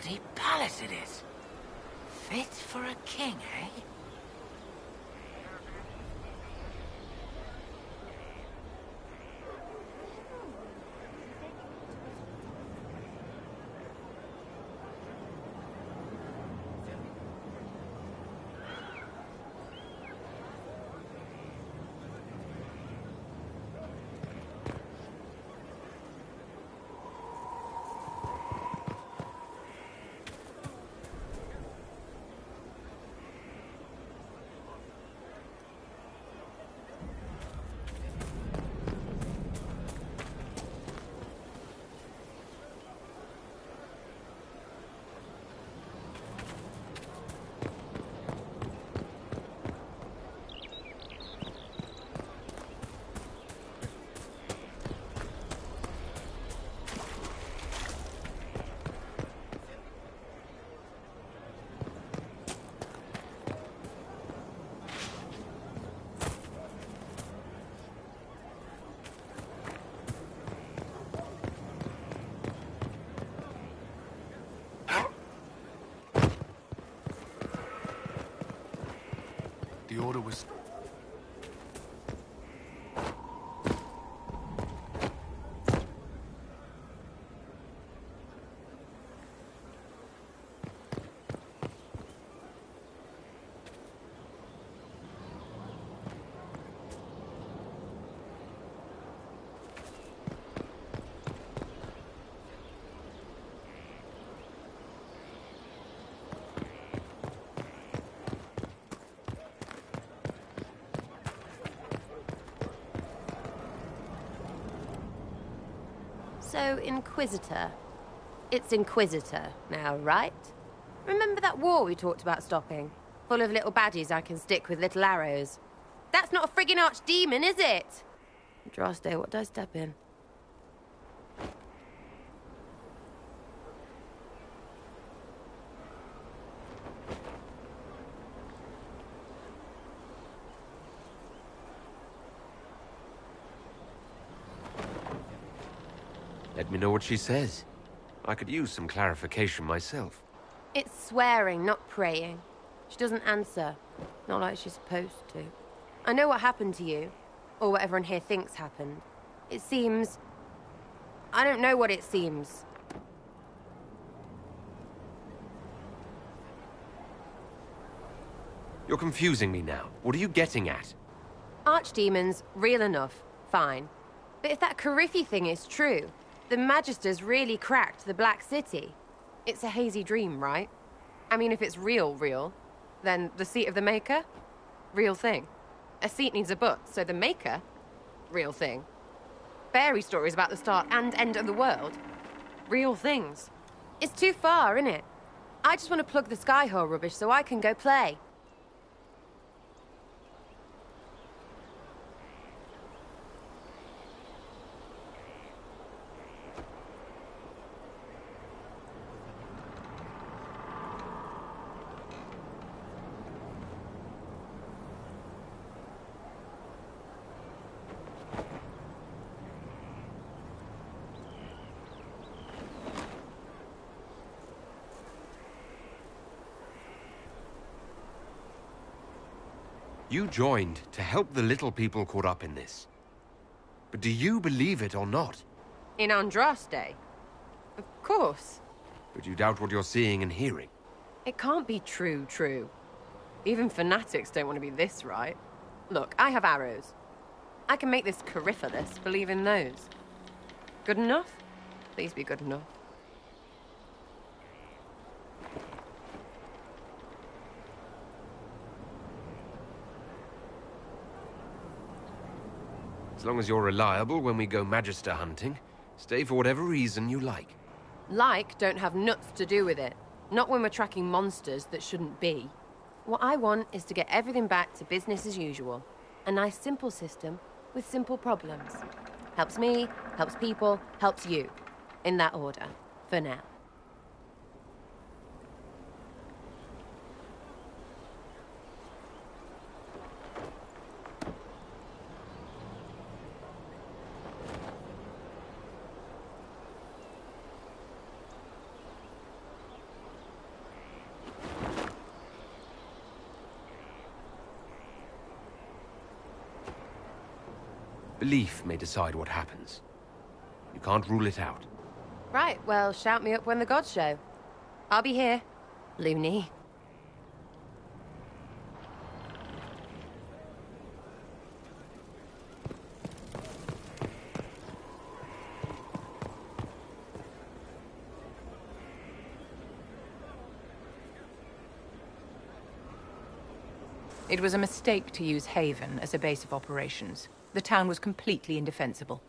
bloody palace it is. Fit for a king, eh? The order was... So, Inquisitor. It's Inquisitor now, right? Remember that war we talked about stopping? Full of little baddies I can stick with little arrows. That's not a friggin' archdemon, is it? Droste, what did I step in? Let me know what she says. I could use some clarification myself. It's swearing, not praying. She doesn't answer. Not like she's supposed to. I know what happened to you. Or what everyone here thinks happened. It seems... I don't know what it seems. You're confusing me now. What are you getting at? Archdemons, real enough. Fine. But if that Carifi thing is true, the Magisters really cracked the Black City. It's a hazy dream, right? I mean, if it's real, then the seat of the Maker? Real thing. A seat needs a butt, so the Maker? Real thing. Fairy stories about the start and end of the world? Real things. It's too far, innit? I just want to plug the Skyhole rubbish so I can go play. You joined to help the little people caught up in this. But do you believe it or not? In Andraste? Of course. But you doubt what you're seeing and hearing. It can't be true. Even fanatics don't want to be this right. Look, I have arrows. I can make this Cariphilus believe in those. Good enough? Please be good enough. As long as you're reliable when we go Magister hunting, stay for whatever reason you like. Like don't have nuts to do with it. Not when we're tracking monsters that shouldn't be. What I want is to get everything back to business as usual. A nice simple system with simple problems. Helps me, helps people, helps you. In that order. For now. Belief may decide what happens. You can't rule it out. Right, well, shout me up when the gods show. I'll be here, loony. It was a mistake to use Haven as a base of operations. The town was completely indefensible.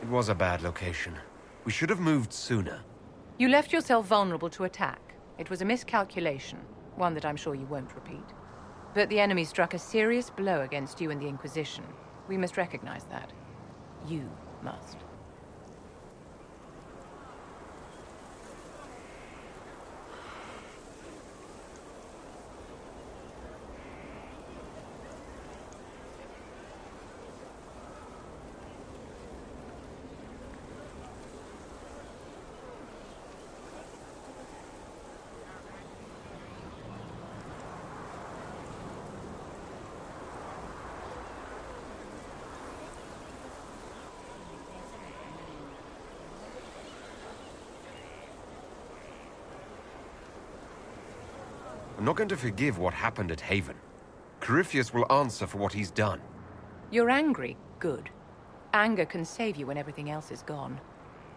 It was a bad location. We should have moved sooner. You left yourself vulnerable to attack. It was a miscalculation, one that I'm sure you won't repeat. But the enemy struck a serious blow against you and the Inquisition. We must recognize that. You must. I'm not going to forgive what happened at Haven. Corypheus will answer for what he's done. You're angry? Good. Anger can save you when everything else is gone.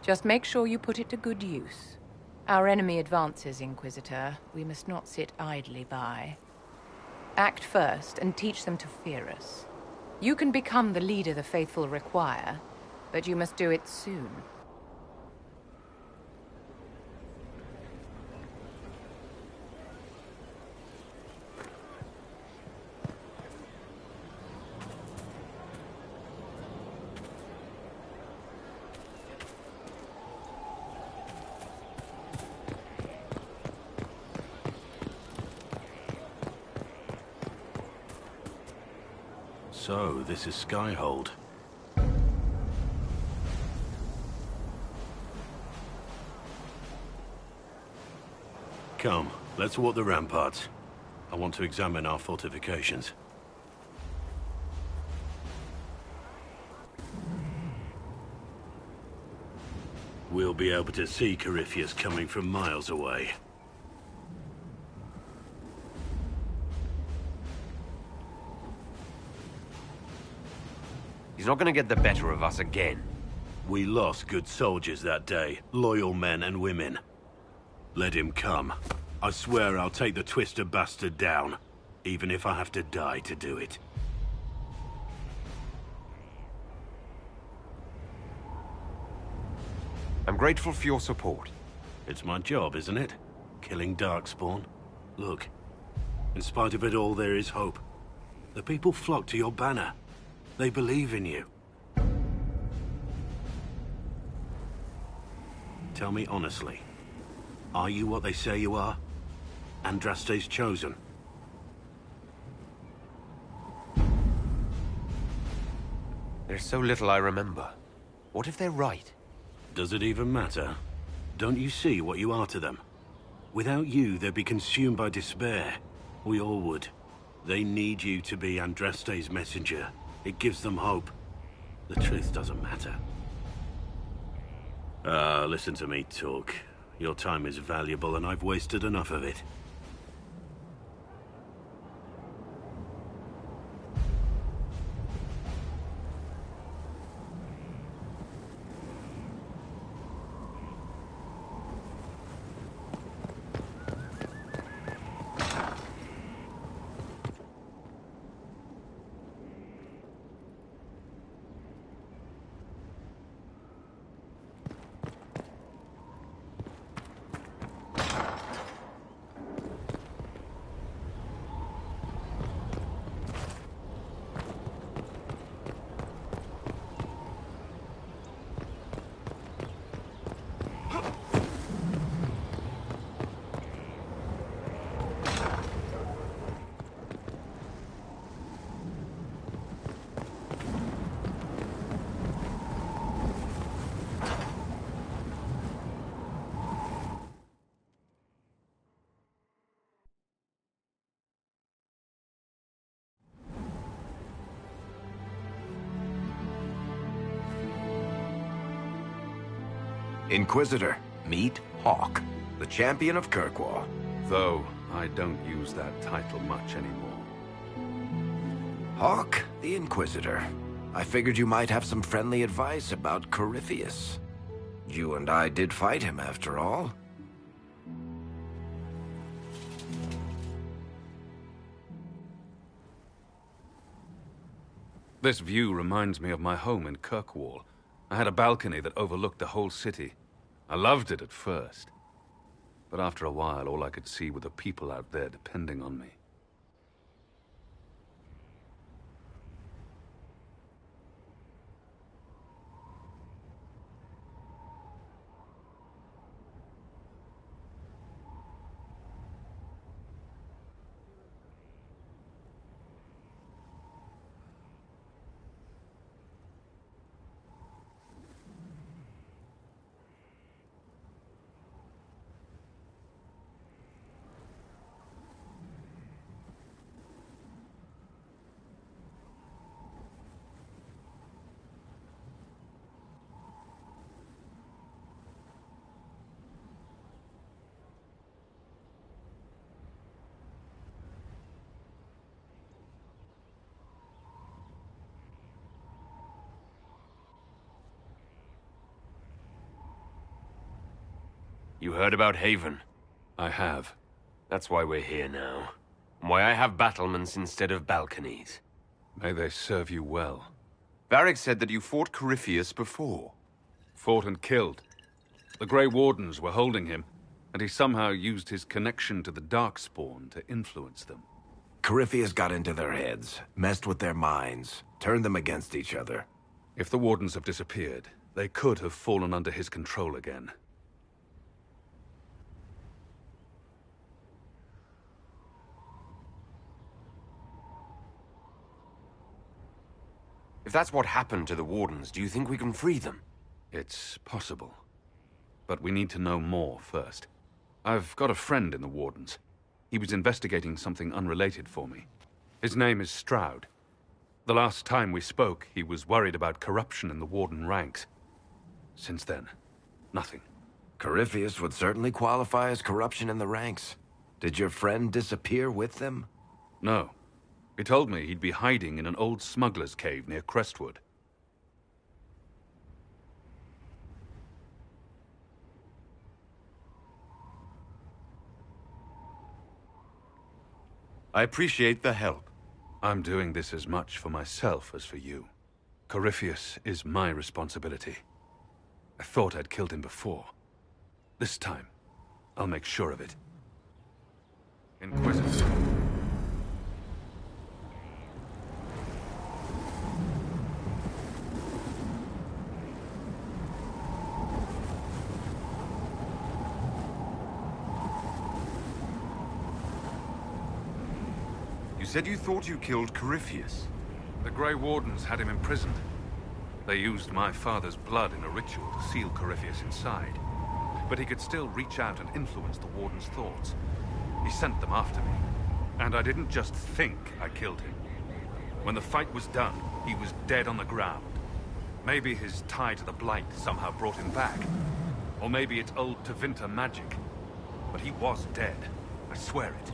Just make sure you put it to good use. Our enemy advances, Inquisitor. We must not sit idly by. Act first and teach them to fear us. You can become the leader the faithful require, but you must do it soon. So, this is Skyhold. Come, let's walk the ramparts. I want to examine our fortifications. We'll be able to see Corypheus coming from miles away. He's not going to get the better of us again. We lost good soldiers that day, loyal men and women. Let him come. I swear I'll take the twister bastard down, even if I have to die to do it. I'm grateful for your support. It's my job, isn't it? Killing Darkspawn. Look, in spite of it all, there is hope. The people flock to your banner. They believe in you. Tell me honestly, are you what they say you are? Andraste's chosen? There's so little I remember. What if they're right? Does it even matter? Don't you see what you are to them? Without you, they'd be consumed by despair. We all would. They need you to be Andraste's messenger. It gives them hope. The truth doesn't matter. Listen to me talk. Your time is valuable and I've wasted enough of it. Inquisitor, meet Hawk, the champion of Kirkwall. Though I don't use that title much anymore. Hawk, the Inquisitor. I figured you might have some friendly advice about Corypheus. You and I did fight him, after all. This view reminds me of my home in Kirkwall. I had a balcony that overlooked the whole city. I loved it at first. But after a while, all I could see were the people out there depending on me. You heard about Haven? I have. That's why we're here now. Why I have battlements instead of balconies. May they serve you well. Varric said that you fought Corypheus before. Fought and killed. The Grey Wardens were holding him, and he somehow used his connection to the Darkspawn to influence them. Corypheus got into their heads, messed with their minds, turned them against each other. If the Wardens have disappeared, they could have fallen under his control again. If that's what happened to the Wardens, do you think we can free them? It's possible. But we need to know more first. I've got a friend in the Wardens. He was investigating something unrelated for me. His name is Stroud. The last time we spoke, he was worried about corruption in the Warden ranks. Since then, nothing. Corypheus would certainly qualify as corruption in the ranks. Did your friend disappear with them? No. He told me he'd be hiding in an old smuggler's cave near Crestwood. I appreciate the help. I'm doing this as much for myself as for you. Corypheus is my responsibility. I thought I'd killed him before. This time, I'll make sure of it. Inquisitor. You said you thought you killed Corypheus. The Grey Wardens had him imprisoned. They used my father's blood in a ritual to seal Corypheus inside. But he could still reach out and influence the Warden's thoughts. He sent them after me. And I didn't just think I killed him. When the fight was done, he was dead on the ground. Maybe his tie to the Blight somehow brought him back. Or maybe it's old Tevinter magic. But he was dead. I swear it.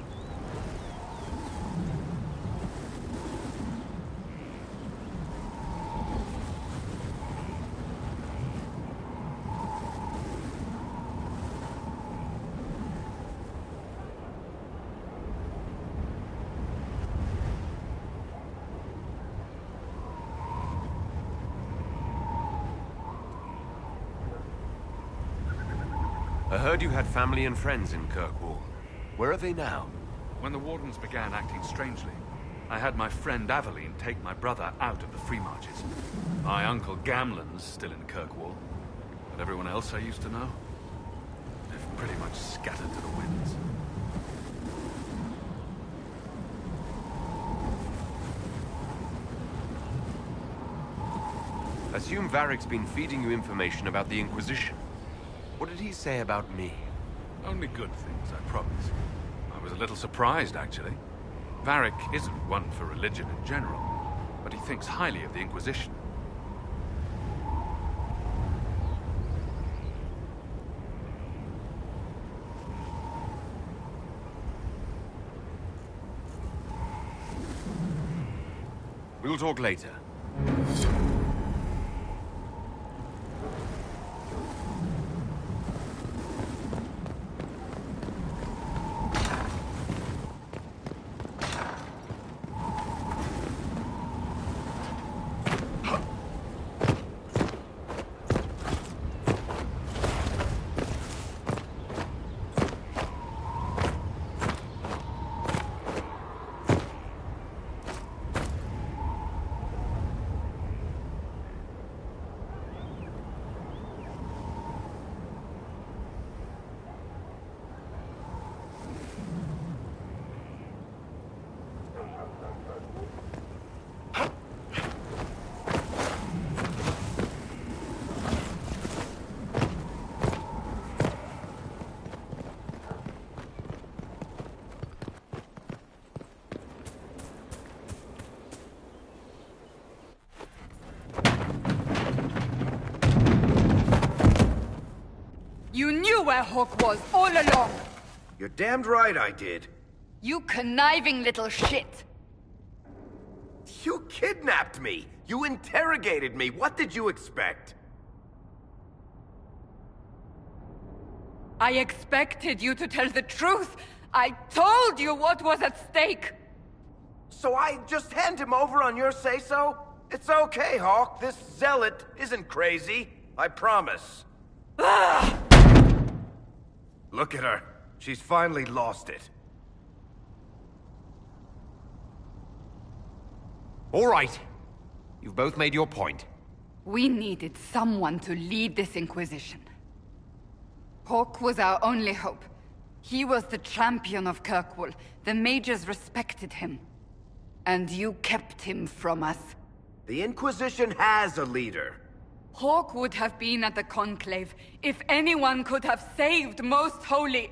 I heard you had family and friends in Kirkwall. Where are they now? When the Wardens began acting strangely, I had my friend Aveline take my brother out of the Free Marches. My uncle Gamlen's still in Kirkwall, but everyone else I used to know, they've pretty much scattered to the winds. Assume Varric's been feeding you information about the Inquisition. What did he say about me? Only good things, I promise. I was a little surprised, actually. Varric isn't one for religion in general, but he thinks highly of the Inquisition. We'll talk later. You knew where Hawk was all along! You're damned right I did. You conniving little shit! You kidnapped me! You interrogated me! What did you expect? I expected you to tell the truth! I told you what was at stake! So I just hand him over on your say-so? It's okay, Hawk. This zealot isn't crazy. I promise. Ah! Look at her. She's finally lost it. All right. You've both made your point. We needed someone to lead this Inquisition. Hawk was our only hope. He was the champion of Kirkwall. The mages respected him. And you kept him from us. The Inquisition has a leader. Hawk would have been at the Conclave if anyone could have saved Most Holy.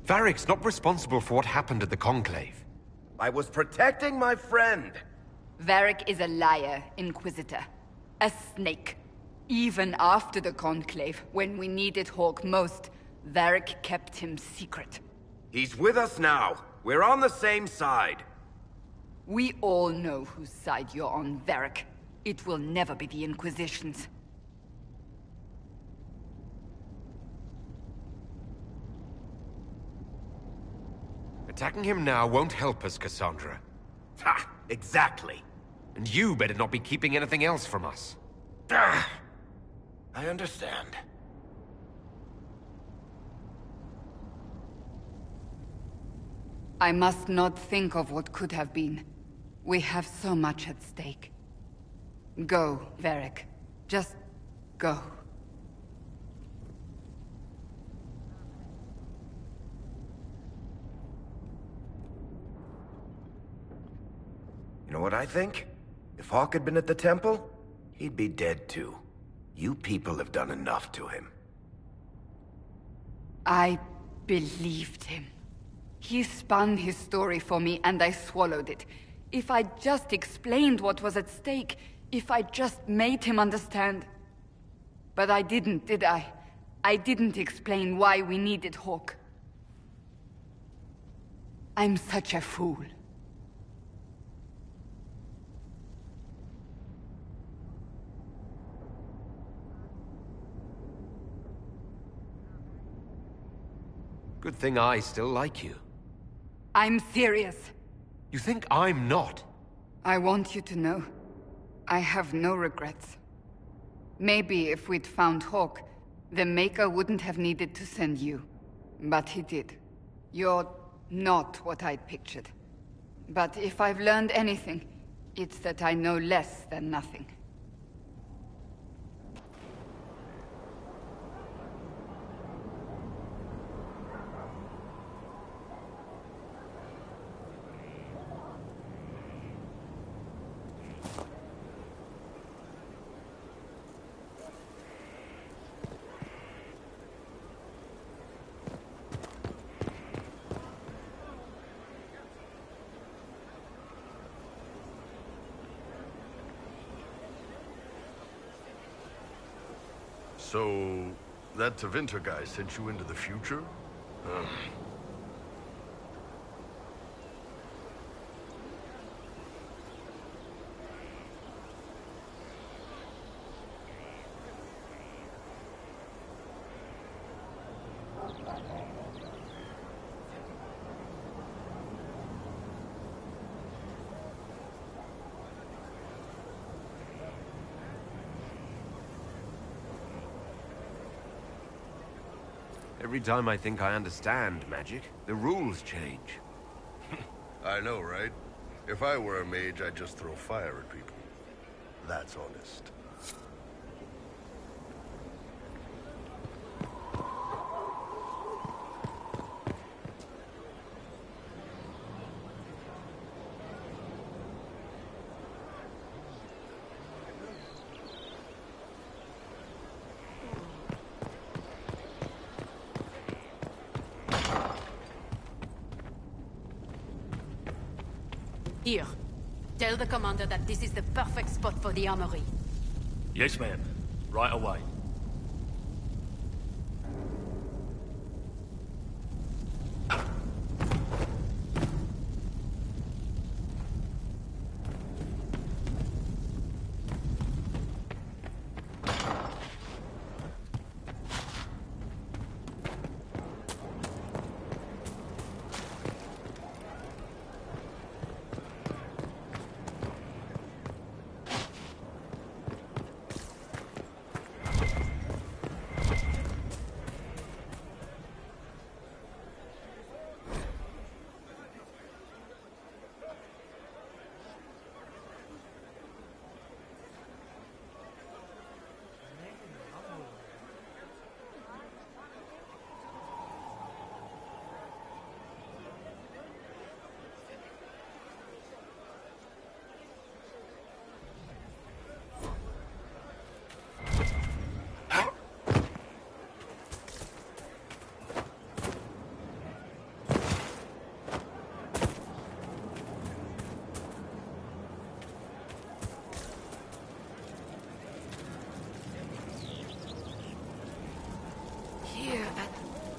Varric's not responsible for what happened at the Conclave. I was protecting my friend. Varric is a liar, Inquisitor. A snake. Even after the Conclave, when we needed Hawk most, Varric kept him secret. He's with us now. We're on the same side. We all know whose side you're on, Varric. It will never be the Inquisition's. Attacking him now won't help us, Cassandra. Ha! Exactly. And you better not be keeping anything else from us. Ah, I understand. I must not think of what could have been. We have so much at stake. Go, Varric. Just go. You know what I think? If Hawk had been at the temple, he'd be dead too. You people have done enough to him. I believed him. He spun his story for me and I swallowed it. If I just explained what was at stake, if I just made him understand. But I didn't, did I? I didn't explain why we needed Hawk. I'm such a fool. Good thing I still like you. I'm serious. You think I'm not? I want you to know, I have no regrets. Maybe if we'd found Hawk, the Maker wouldn't have needed to send you. But he did. You're not what I'd pictured. But if I've learned anything, it's that I know less than nothing. So, that Tevinter guy sent you into the future? Every time I think I understand magic, the rules change. I know, right? If I were a mage, I'd just throw fire at people. That's honest. Here. Tell the commander that this is the perfect spot for the armory. Yes, ma'am. Right away.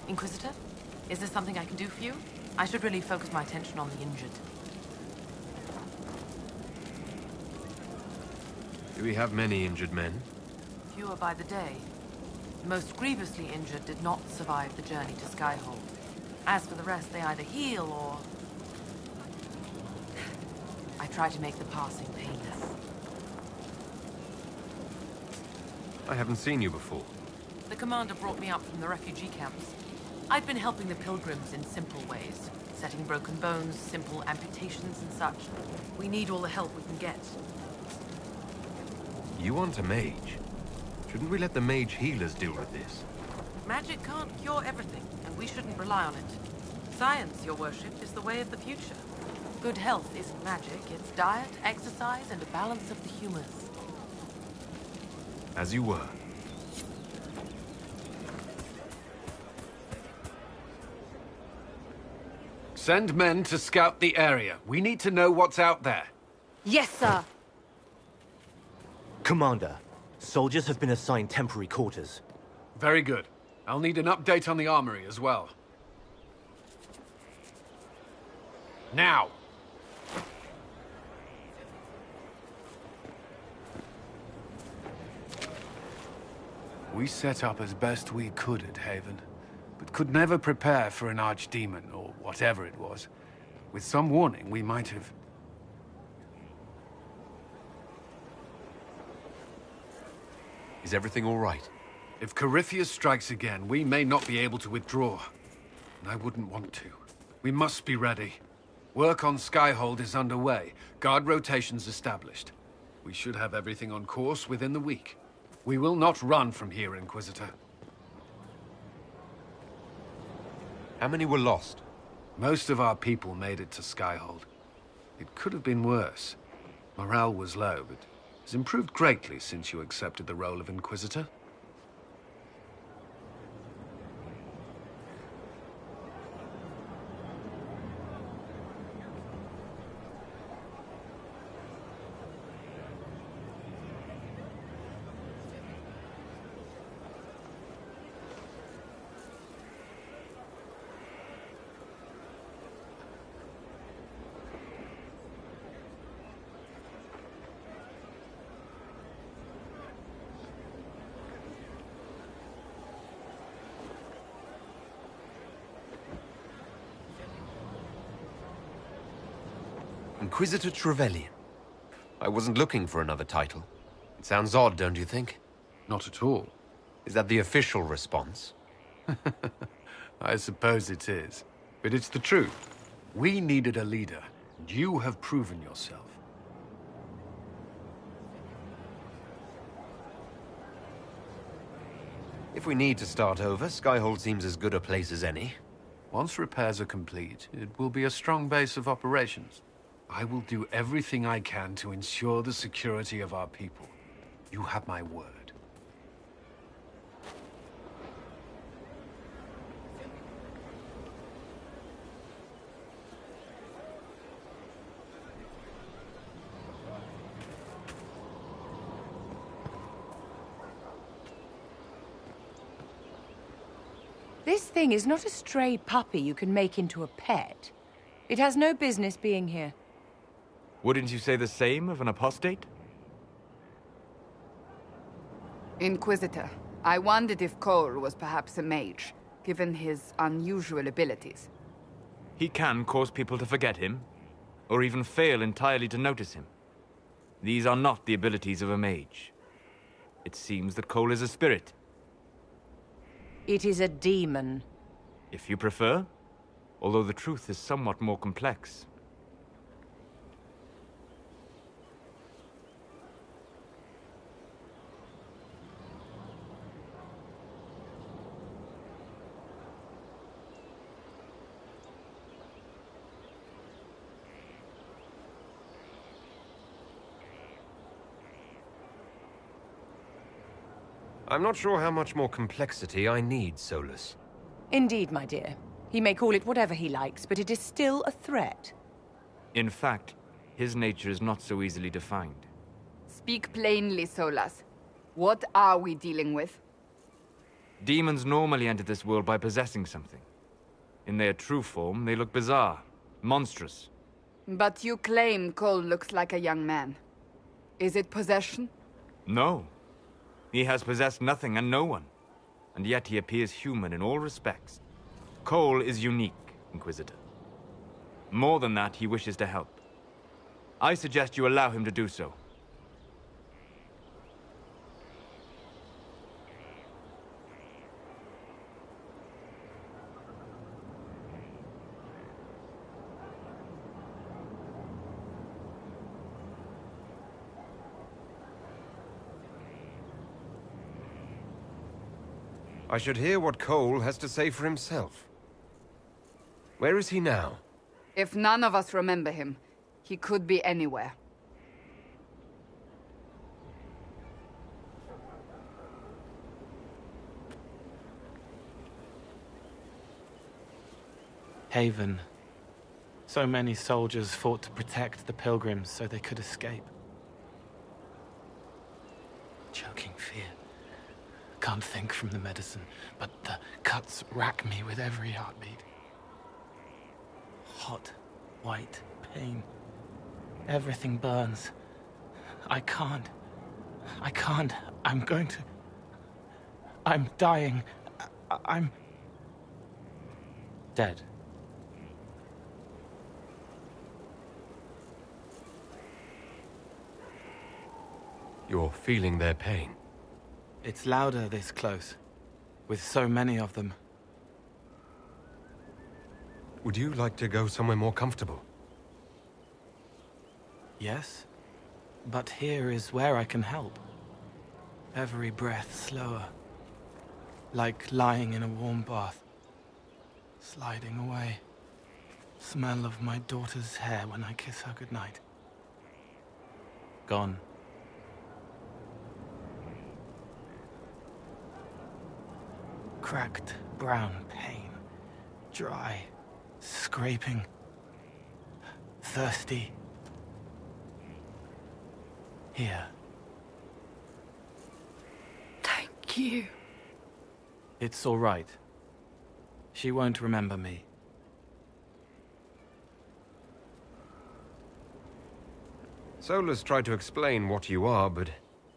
Inquisitor? Is there something I can do for you? I should really focus my attention on the injured. Do we have many injured men? Fewer by the day. The most grievously injured did not survive the journey to Skyhold. As for the rest, they either heal or... I try to make the passing painless. I haven't seen you before. The commander brought me up from the refugee camps. I've been helping the pilgrims in simple ways. Setting broken bones, simple amputations and such. We need all the help we can get. You aren't a mage. Shouldn't we let the mage healers deal with this? Magic can't cure everything, and we shouldn't rely on it. Science, your worship, is the way of the future. Good health isn't magic, it's diet, exercise, and a balance of the humors. As you were. Send men to scout the area. We need to know what's out there. Yes, sir. Commander, soldiers have been assigned temporary quarters. Very good. I'll need an update on the armory as well. Now! We set up as best we could at Haven, but could never prepare for an archdemon, or whatever it was. With some warning, we might have... Is everything all right? If Corypheus strikes again, we may not be able to withdraw. And I wouldn't want to. We must be ready. Work on Skyhold is underway. Guard rotations established. We should have everything on course within the week. We will not run from here, Inquisitor. How many were lost? Most of our people made it to Skyhold. It could have been worse. Morale was low, but has improved greatly since you accepted the role of Inquisitor. Inquisitor Trevelyan. I wasn't looking for another title. It sounds odd, don't you think? Not at all. Is that the official response? I suppose it is. But it's the truth. We needed a leader, and you have proven yourself. If we need to start over, Skyhold seems as good a place as any. Once repairs are complete, it will be a strong base of operations. I will do everything I can to ensure the security of our people. You have my word. This thing is not a stray puppy you can make into a pet. It has no business being here. Wouldn't you say the same of an apostate? Inquisitor, I wondered if Cole was perhaps a mage, given his unusual abilities. He can cause people to forget him, or even fail entirely to notice him. These are not the abilities of a mage. It seems that Cole is a spirit. It is a demon. If you prefer, although the truth is somewhat more complex. I'm not sure how much more complexity I need, Solus. Indeed, my dear. He may call it whatever he likes, but it is still a threat. In fact, his nature is not so easily defined. Speak plainly, Solas. What are we dealing with? Demons normally enter this world by possessing something. In their true form, they look bizarre, monstrous. But you claim Cole looks like a young man. Is it possession? No. He has possessed nothing and no one. And yet he appears human in all respects. Cole is unique, Inquisitor. More than that, he wishes to help. I suggest you allow him to do so. I should hear what Cole has to say for himself. Where is he now? If none of us remember him, he could be anywhere. Haven. So many soldiers fought to protect the pilgrims so they could escape. Choking fear. Can't think from the medicine, but the cuts rack me with every heartbeat. Hot, white pain. Everything burns. I can't. I'm going to... I'm dying. I'm... dead. You're feeling their pain. It's louder this close, with so many of them. Would you like to go somewhere more comfortable? Yes, but here is where I can help. Every breath slower, like lying in a warm bath, sliding away. Smell of my daughter's hair when I kiss her goodnight. Gone. Cracked brown pain, dry, scraping, thirsty. Here. Thank you. It's all right. She won't remember me. Solus tried to explain what you are, but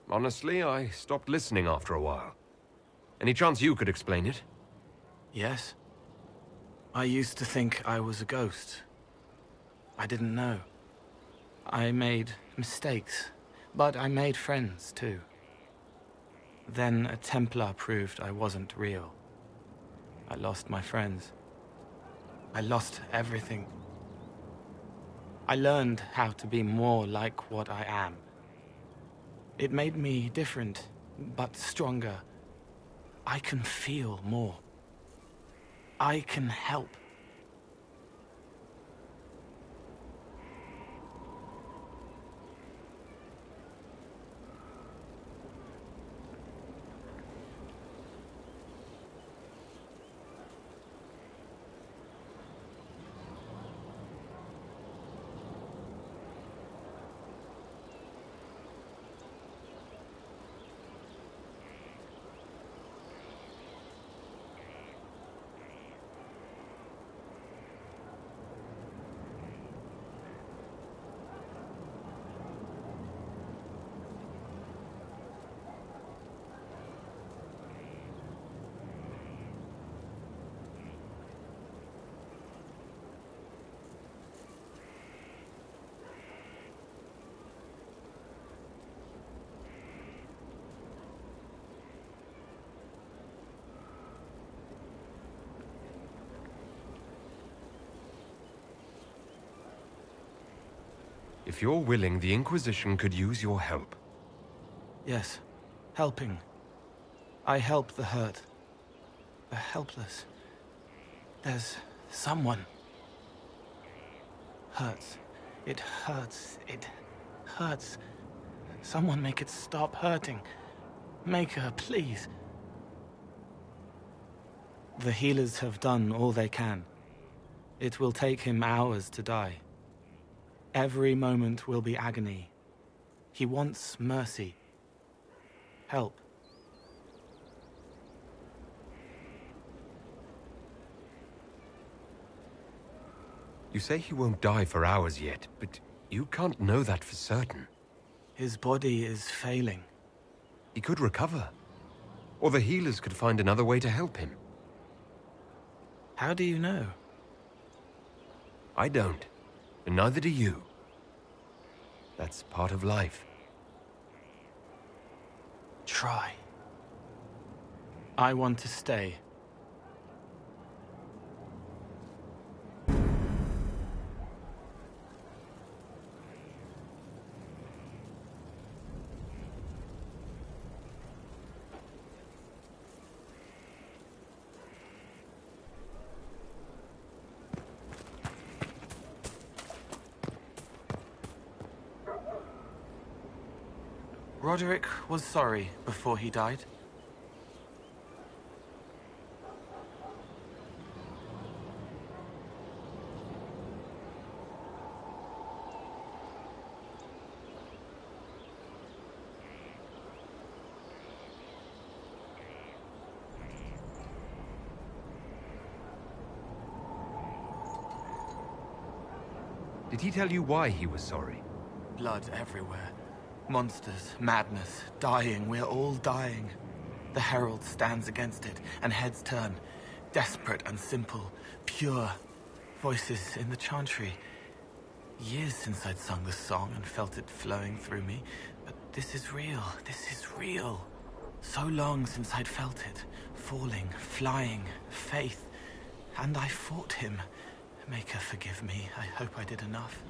honestly, I stopped listening after a while. Any chance you could explain it? Yes. I used to think I was a ghost. I didn't know. I made mistakes, but I made friends too. Then a Templar proved I wasn't real. I lost my friends. I lost everything. I learned how to be more like what I am. It made me different, but stronger. I can feel more. I can help. If you're willing, the Inquisition could use your help. Yes, helping. I help the hurt, the helpless. There's someone. Hurts. It hurts. It hurts. Someone make it stop hurting. Make her, please. The healers have done all they can. It will take him hours to die. Every moment will be agony. He wants mercy. Help. You say he won't die for hours yet, but you can't know that for certain. His body is failing. He could recover. Or the healers could find another way to help him. How do you know? I don't. And neither do you. That's part of life. Try. I want to stay. Roderick was sorry before he died. Did he tell you why he was sorry? Blood everywhere. Monsters, madness, dying, we're all dying. The Herald stands against it, and heads turn. Desperate and simple, pure. Voices in the chantry. Years since I'd sung the song and felt it flowing through me, but this is real, this is real. So long since I'd felt it. Falling, flying, faith. And I fought him. Make her forgive me. I hope I did enough.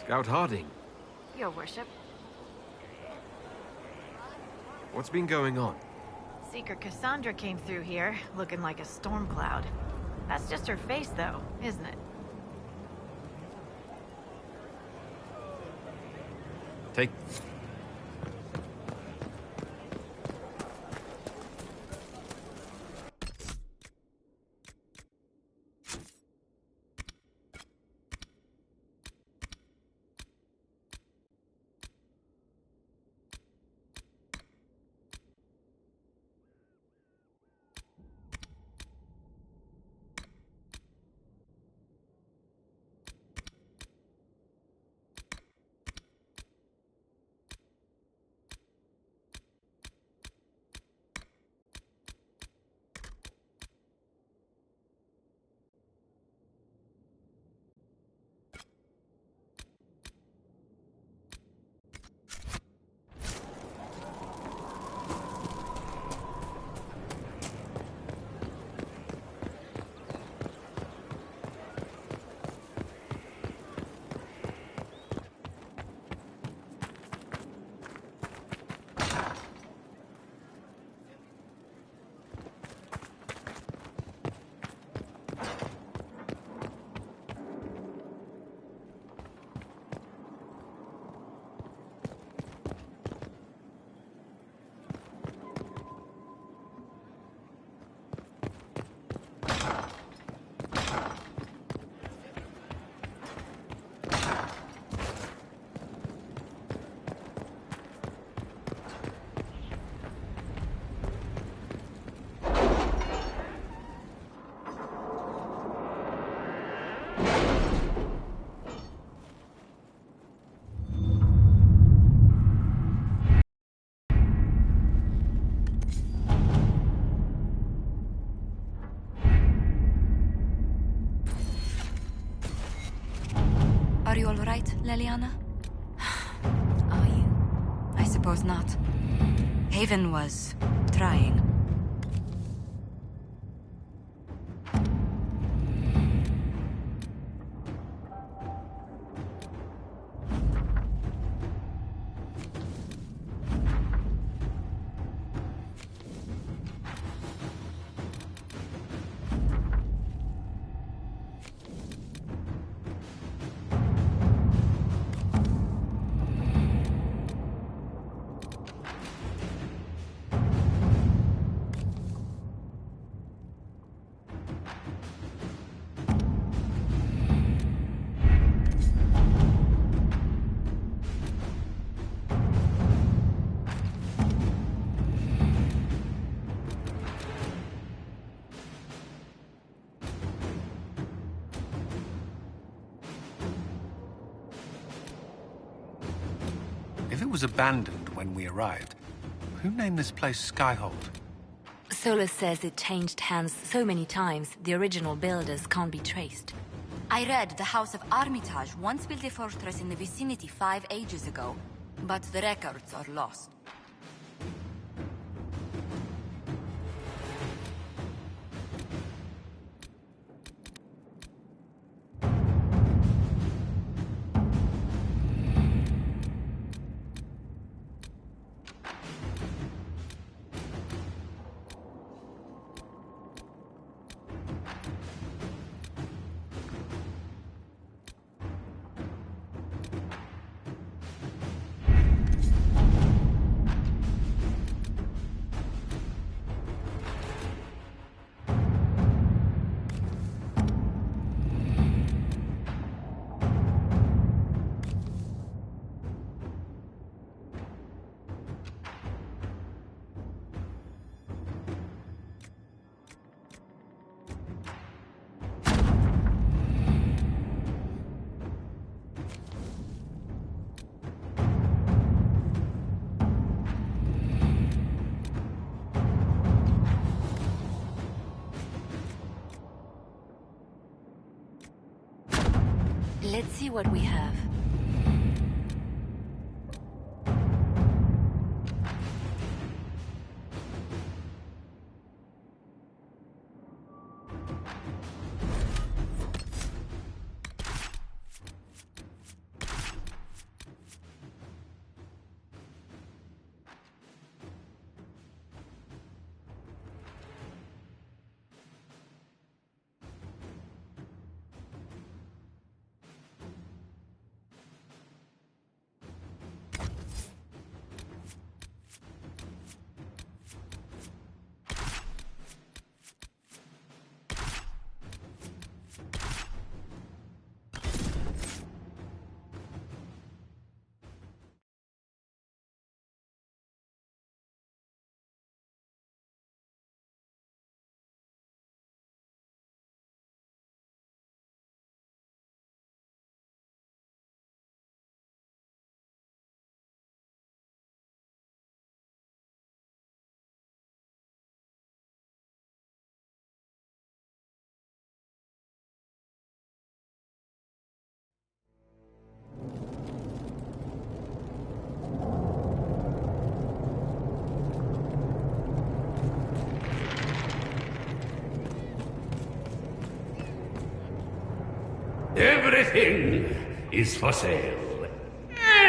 Scout Harding, Your worship. what's been going on? Seeker Cassandra came through here, looking like a storm cloud. That's just her face, though, isn't it? Take... Are you all right, Leliana? Are you? I suppose not. Haven was trying. If it was abandoned when we arrived, who named this place Skyhold? Solus says it changed hands so many times, the original builders can't be traced. I read the House of Armitage once built a fortress in the vicinity 5 ages ago, but the records are lost. Let's see what we have. Everything is for sale.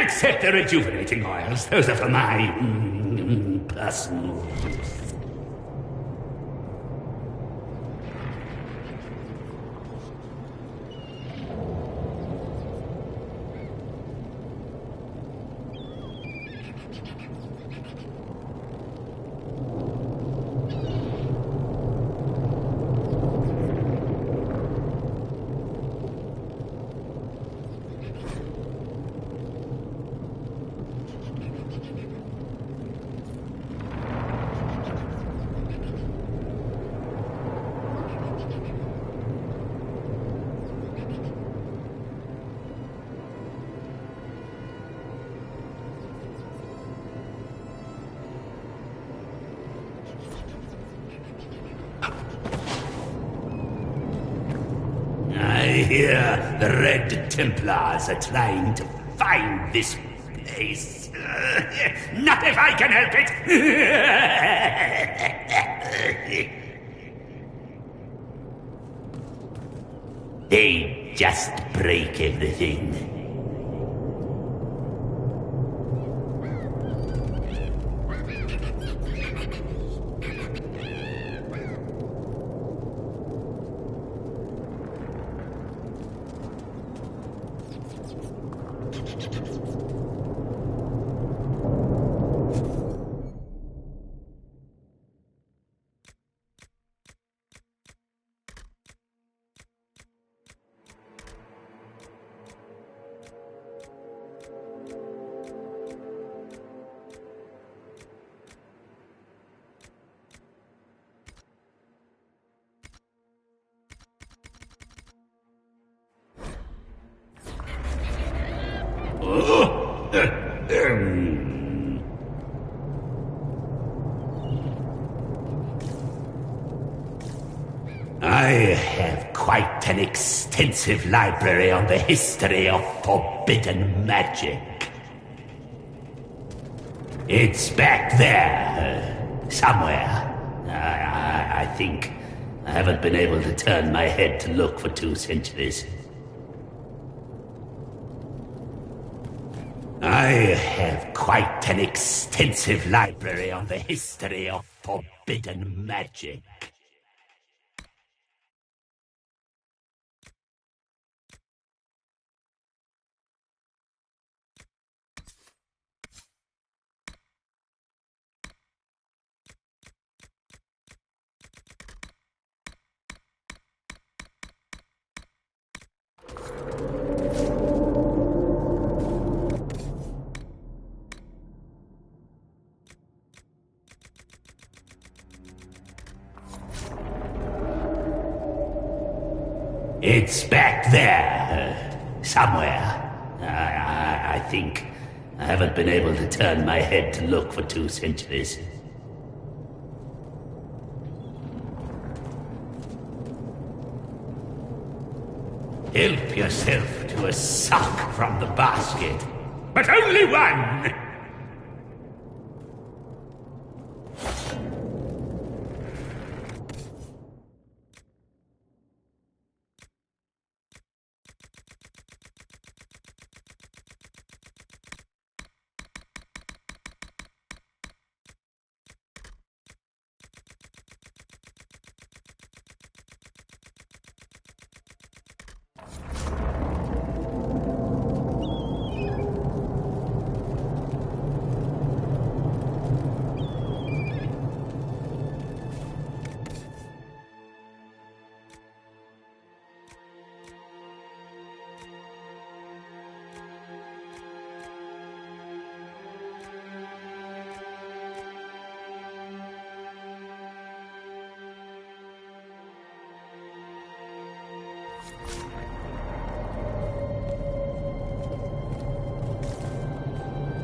Except the rejuvenating oils. Those are for my personal use. I hear the Red Templars are trying to find this place. Not if I can help it! They just break everything. I have quite an extensive library on the history of forbidden magic. It's back there, somewhere. I think. I haven't been able to turn my head to look for 2 centuries. I have quite an extensive library on the history of forbidden magic. It's back there, somewhere. I think. I haven't been able to turn my head to look for 2 centuries. Help yourself to a sock from the basket. But only one!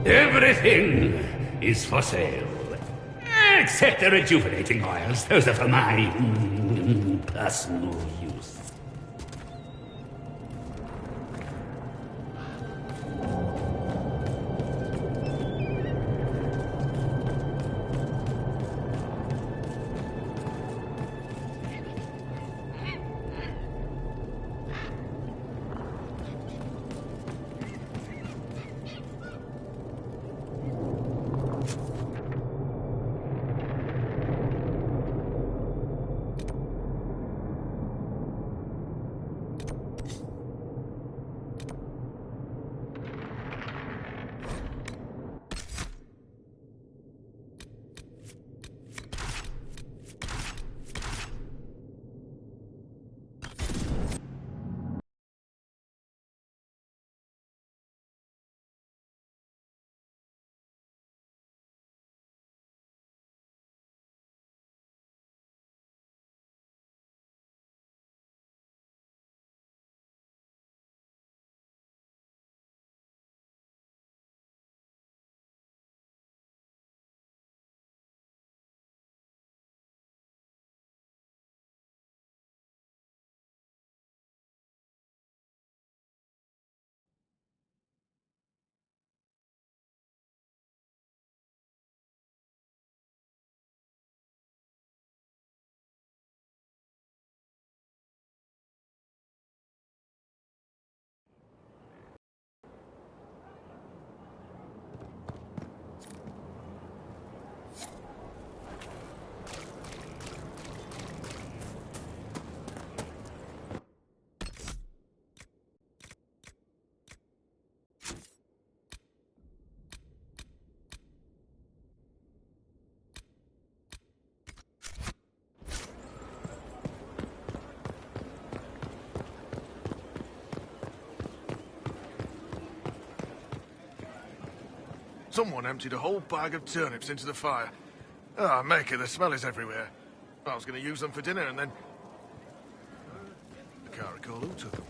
Everything is for sale. Except the rejuvenating oils. Those are for my personal use. Someone emptied a whole bag of turnips into the fire. Ah, Maker, the smell is everywhere. I was going to use them for dinner and then... I can't recall who took them.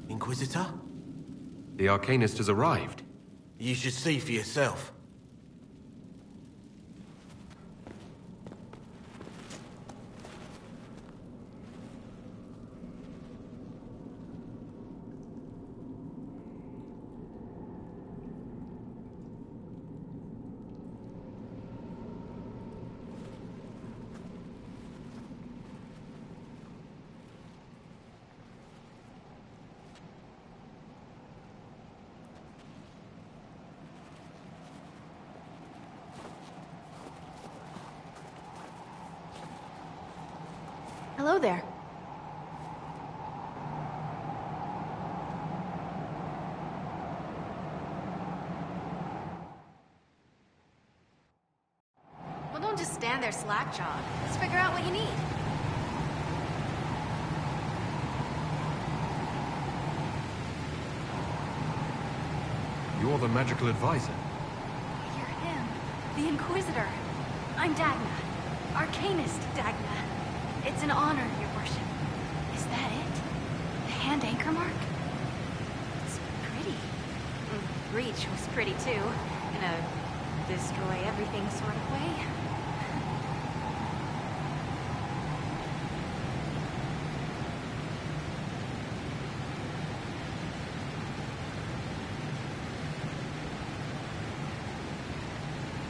Inquisitor? The Arcanist has arrived. You should see for yourself. Hello there. Well, don't just stand there slack-jawed. Let's figure out what you need. You're the magical advisor. You're him. The Inquisitor. I'm Dagna. Arcanist Dagna. It's an honor, your worship. Is that it? The hand anchor mark? It's pretty. Breach was pretty too, in a destroy everything sort of way.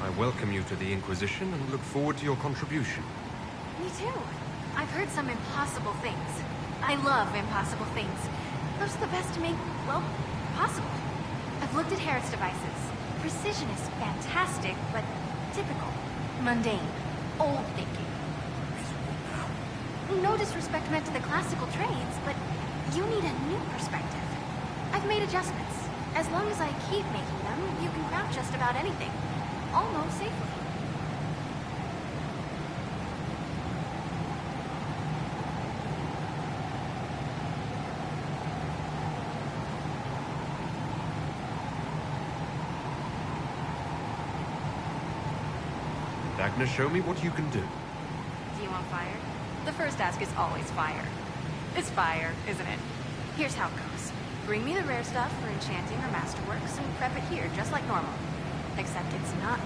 I welcome you to the Inquisition and look forward to your contribution. Me too. I've heard some impossible things. I love impossible things. Those are the best to make, well, possible. I've looked at Herod's devices. Precision is fantastic, but typical. Mundane. Old thinking. No disrespect meant to the classical trades, but you need a new perspective. I've made adjustments. As long as I keep making them, you can craft just about anything. Almost safely. Dagna, show me what you can do. Do you want fire? The first ask is always fire. It's fire, isn't it? Here's how it goes. Bring me the rare stuff for enchanting or masterworks and prep it here, just like normal. Except it's not.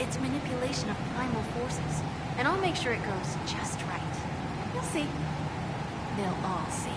It's manipulation of primal forces. And I'll make sure it goes just right. You'll see. They'll all see.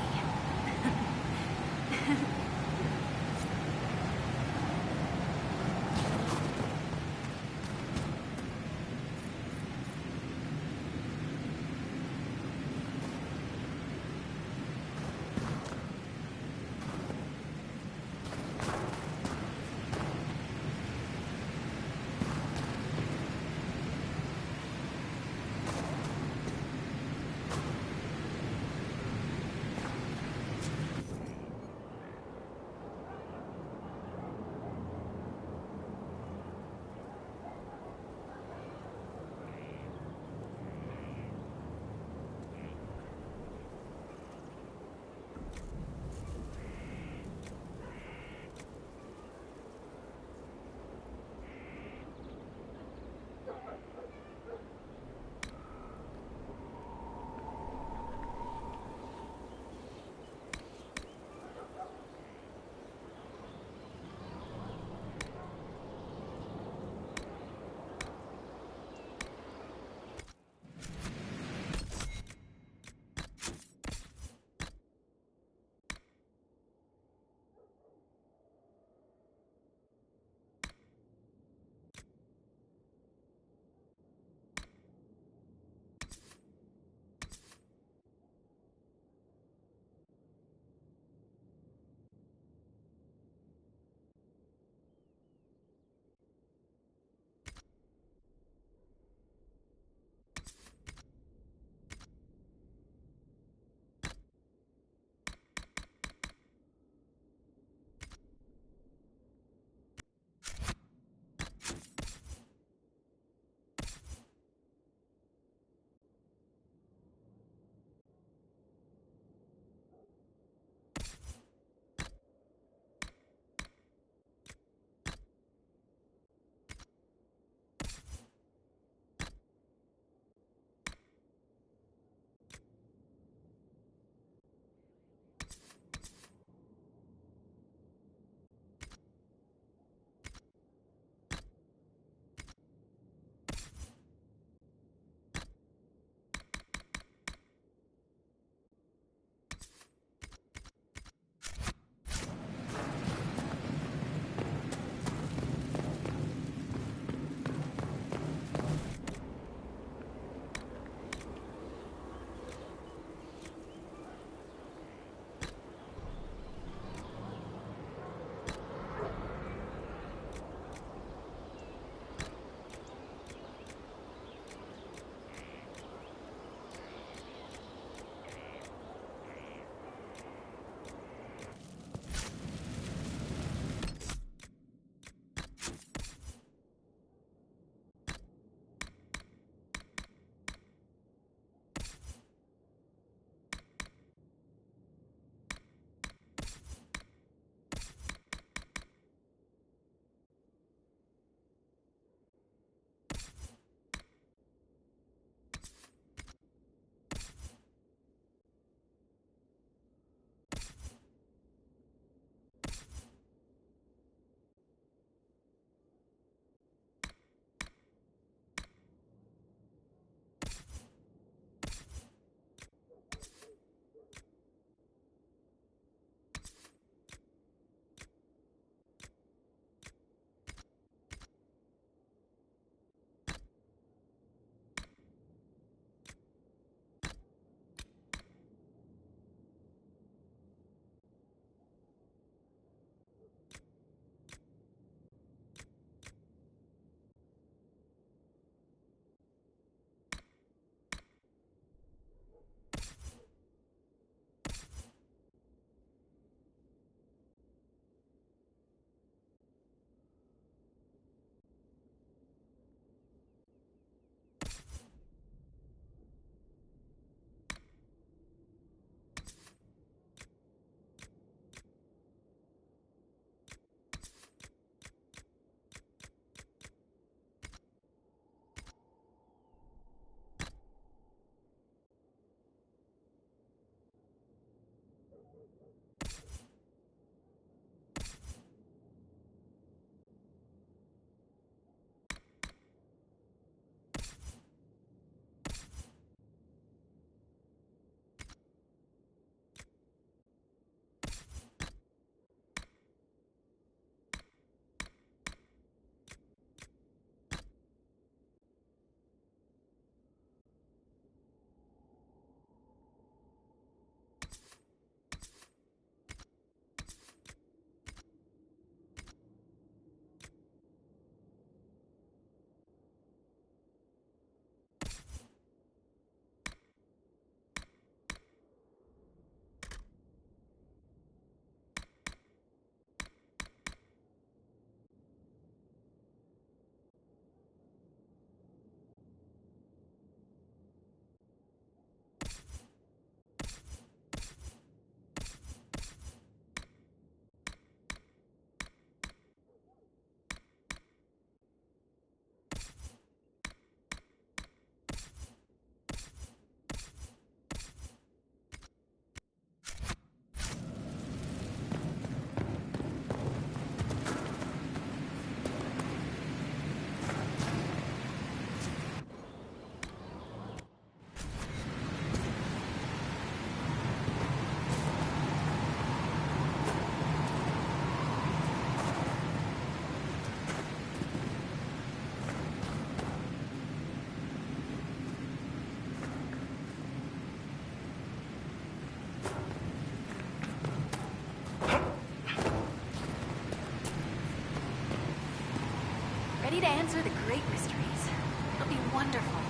Ready to answer the great mysteries. It'll be wonderful.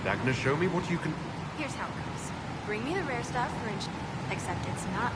Dagna, show me what you can... Here's how it goes. Bring me the rare stuff for except it's not...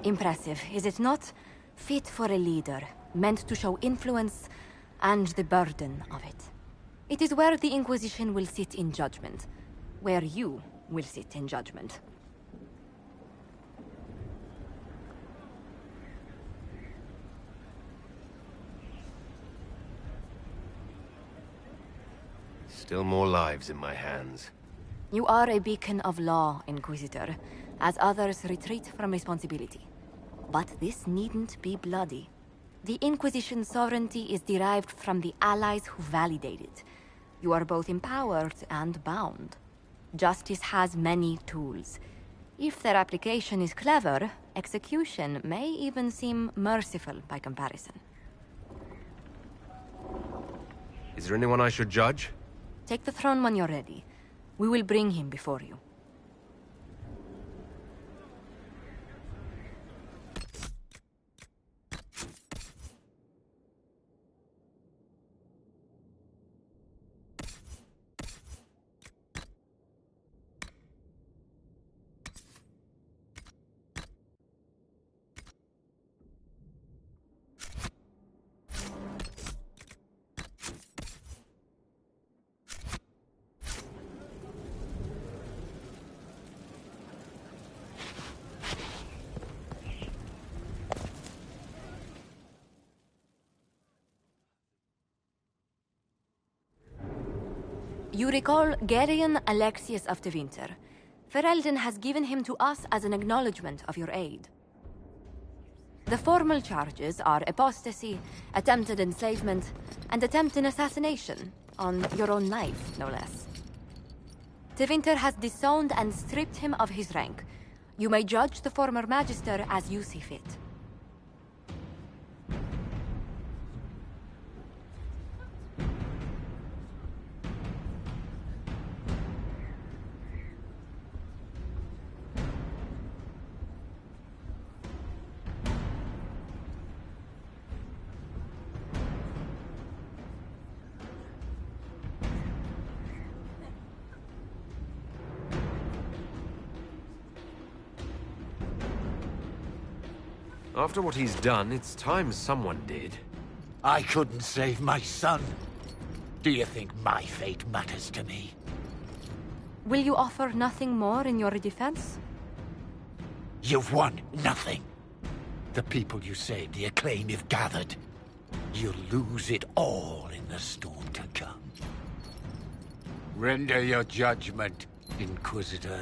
Impressive, is it not? Fit for a leader, meant to show influence and the burden of it. It is where the Inquisition will sit in judgment. Where you will sit in judgment. Still more lives in my hands. You are a beacon of law, Inquisitor, as others retreat from responsibility. But this needn't be bloody. The Inquisition's sovereignty is derived from the allies who validate it. You are both empowered and bound. Justice has many tools. If their application is clever, execution may even seem merciful by comparison. Is there anyone I should judge? Take the throne when you're ready. We will bring him before you. You recall Gerion Alexius of the Winter. Ferelden has given him to us as an acknowledgement of your aid. The formal charges are apostasy, attempted enslavement, and attempted assassination, on your own life, no less. De Winter has disowned and stripped him of his rank. You may judge the former Magister as you see fit. After what he's done, it's time someone did. I couldn't save my son. Do you think my fate matters to me? Will you offer nothing more in your defense? You've won nothing. The people you saved, the acclaim you've gathered. You'll lose it all in the storm to come. Render your judgment, Inquisitor.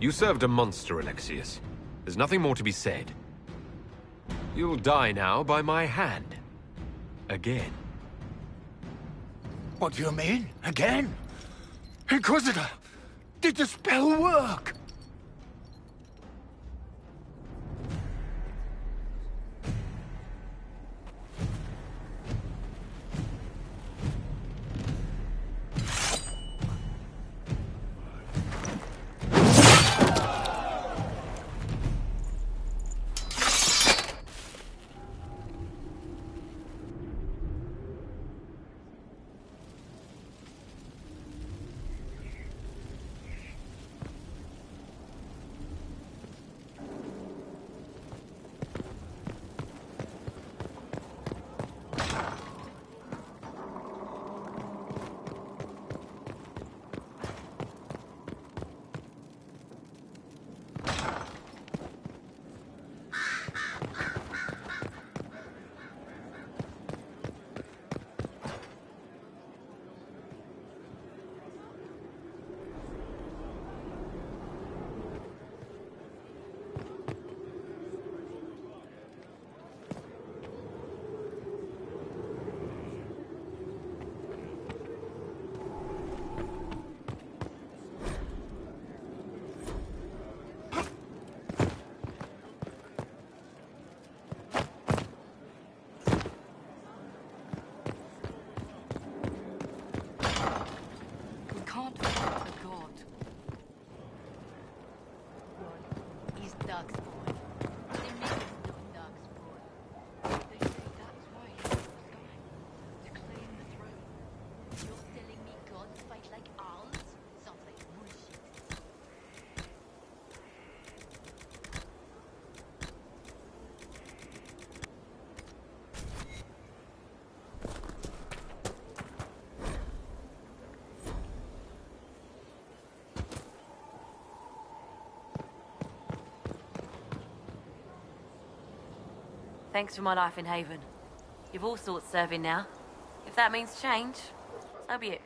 You served a monster, Alexius. There's nothing more to be said. You'll die now by my hand. Again. What do you mean? Again? Inquisitor! Did the spell work? Thanks for my life in Haven. You've all sorts serving now. If that means change, so be it.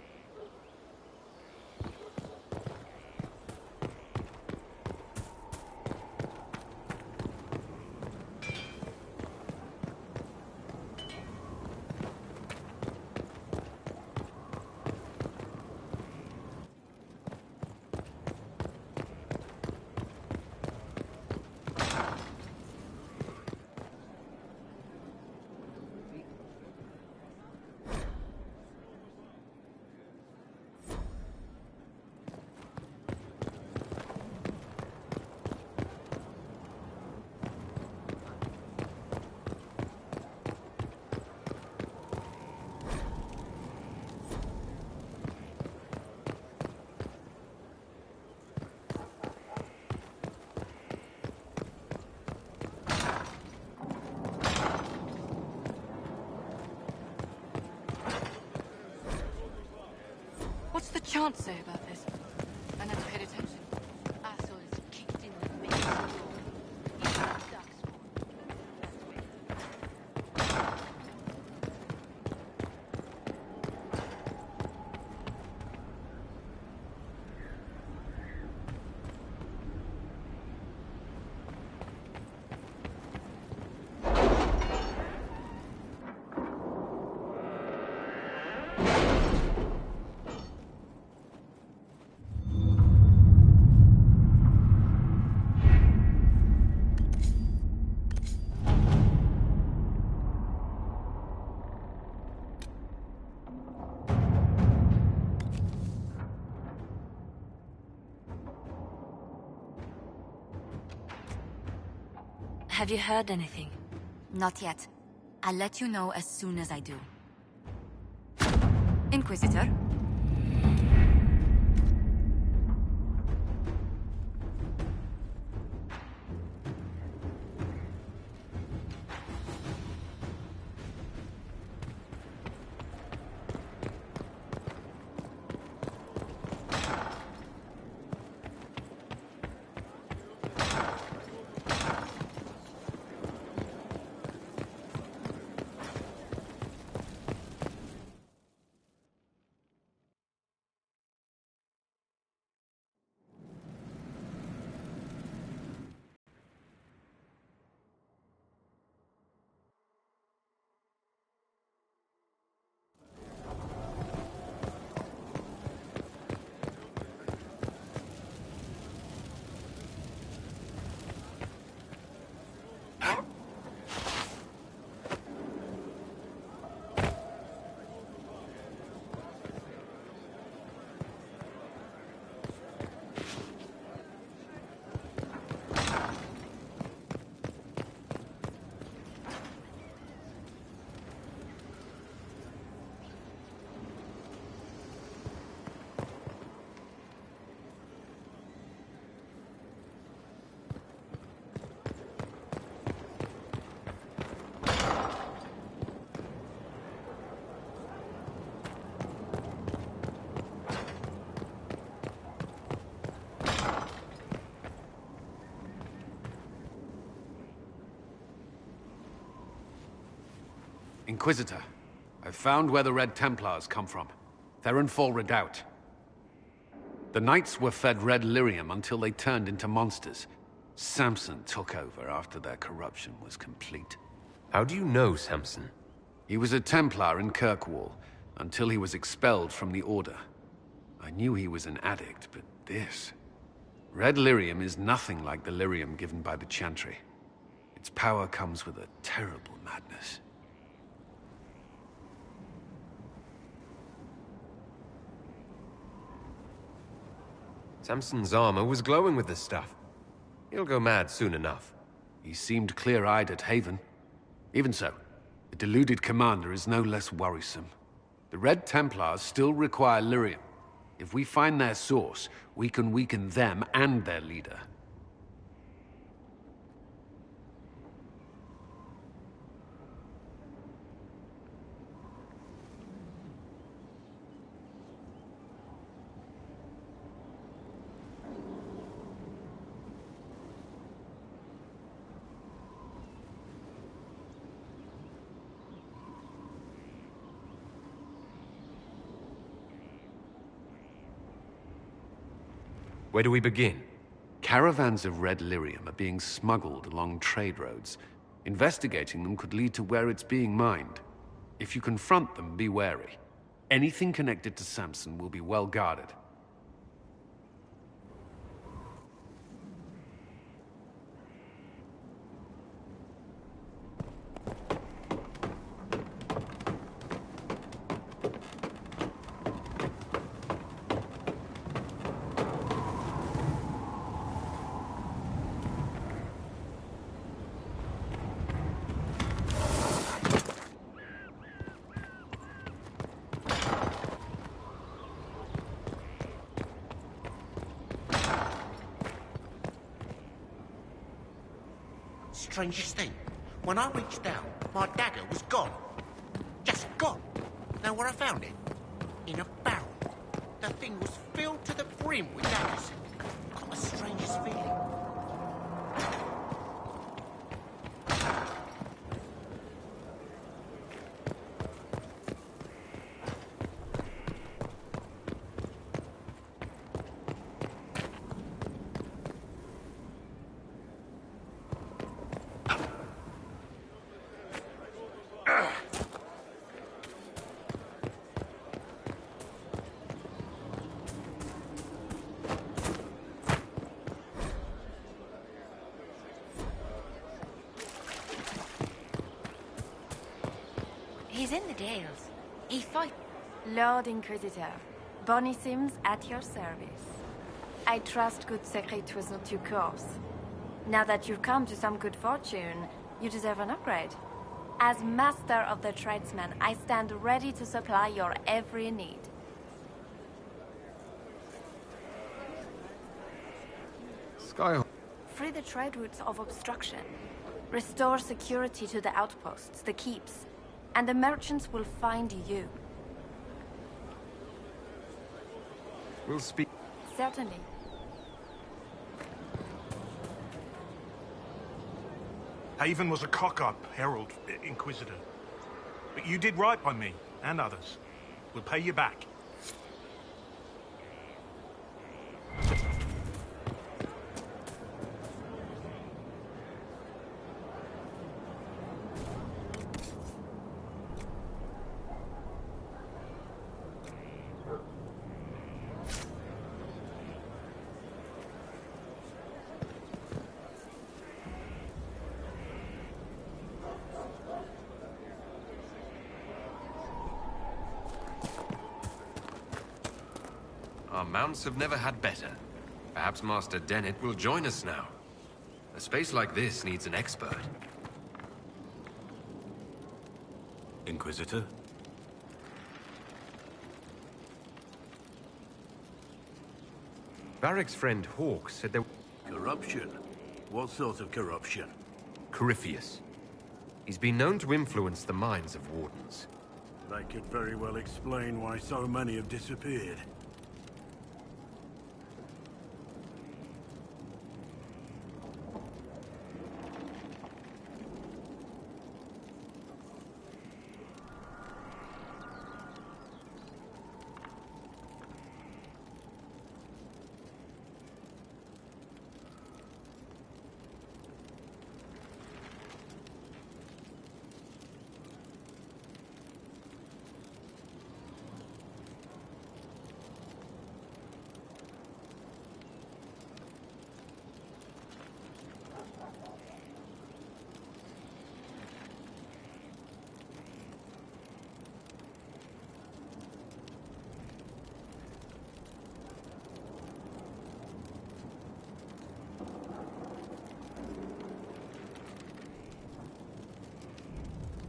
What's the chant say about this? I never paid attention. Assholes kicked in the main door. Have you heard anything? Not yet. I'll let you know as soon as I do. Inquisitor? Inquisitor, I've found where the Red Templars come from. Therenfall Redoubt. The Knights were fed red lyrium until they turned into monsters. Samson took over after their corruption was complete. How do you know Samson? He was a Templar in Kirkwall, until he was expelled from the Order. I knew he was an addict, but this... Red lyrium is nothing like the lyrium given by the Chantry. Its power comes with a terrible madness. Samson's armor was glowing with this stuff. He'll go mad soon enough. He seemed clear-eyed at Haven. Even so, the deluded commander is no less worrisome. The Red Templars still require lyrium. If we find their source, we can weaken them and their leader. Where do we begin? Caravans of red lyrium are being smuggled along trade roads. Investigating them could lead to where it's being mined. If you confront them, be wary. Anything connected to Samson will be well guarded. Strangest thing, when I reached down, my dagger was gone. Just gone. Know where I found it? In a barrel. The thing was filled to the brim with daggers. Got the strangest feeling. He's in the Dales. He fight. Lord Inquisitor, Bonnie Sims at your service. I trust good secret was not too coarse. Now that you've come to some good fortune, you deserve an upgrade. As Master of the Tradesman, I stand ready to supply your every need. Skyhawk. Free the trade routes of obstruction. Restore security to the outposts, the keeps, and the merchants will find you. We'll speak. Certainly. Haven was a cock-up, Herald, Inquisitor. But you did right by me, and others. We'll pay you back. Our mounts have never had better. Perhaps Master Dennett will join us now. A space like this needs an expert. Inquisitor? Varric's friend Hawk said there... Corruption? What sort of corruption? Corypheus. He's been known to influence the minds of wardens. That could very well explain why so many have disappeared.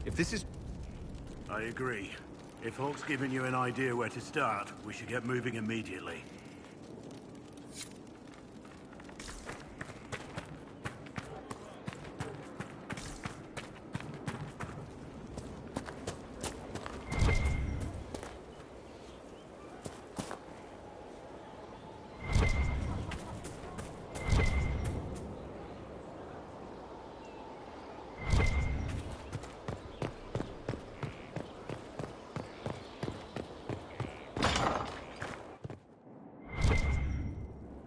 If this is... I agree. If Hawk's given you an idea where to start, we should get moving immediately.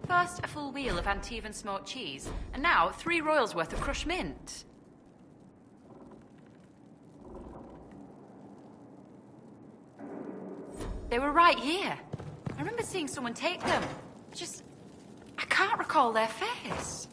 First, a full wheel of Antivan smoked cheese, and now 3 royals worth of crushed mint. They were right here. I remember seeing someone take them. I can't recall their face.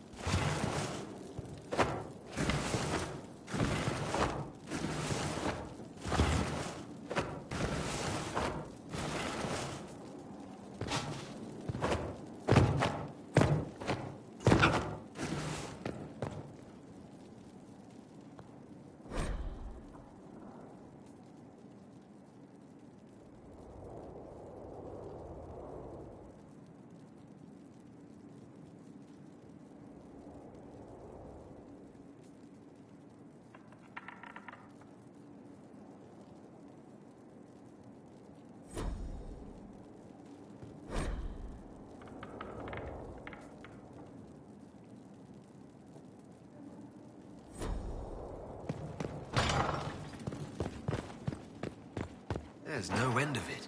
There's no end of it.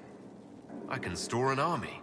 I can store an army.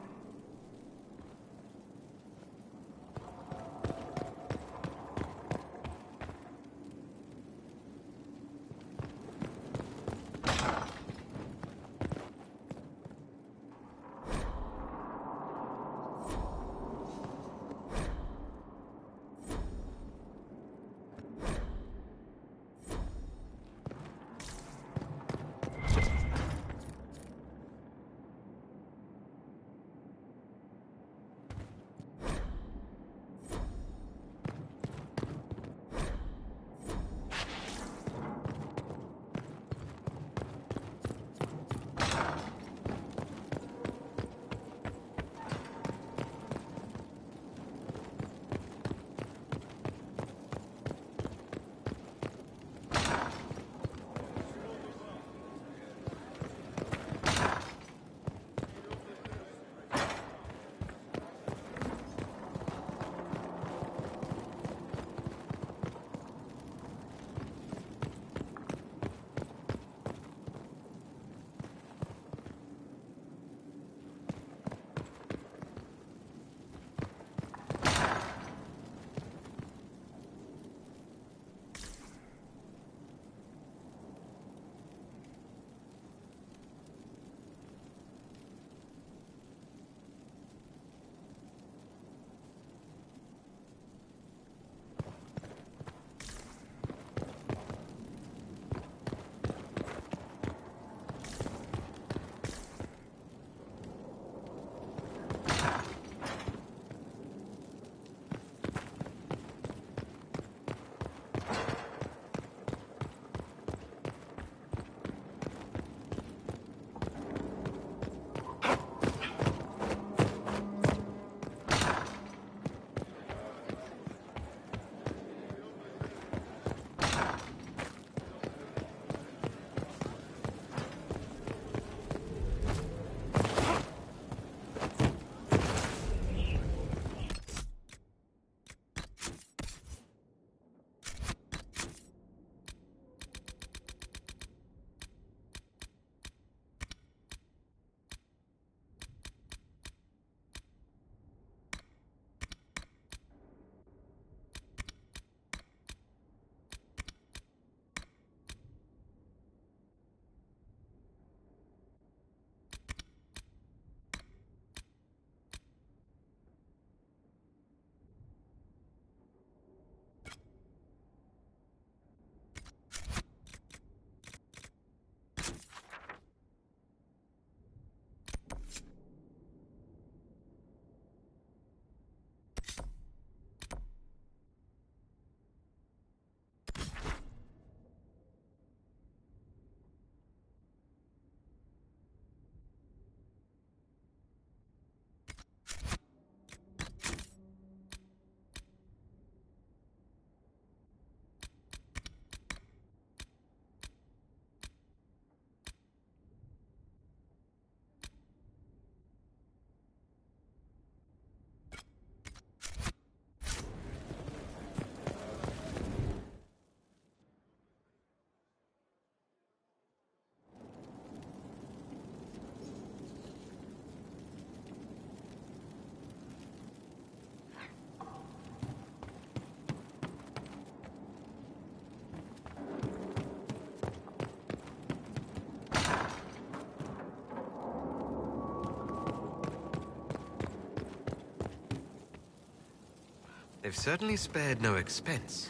They've certainly spared no expense.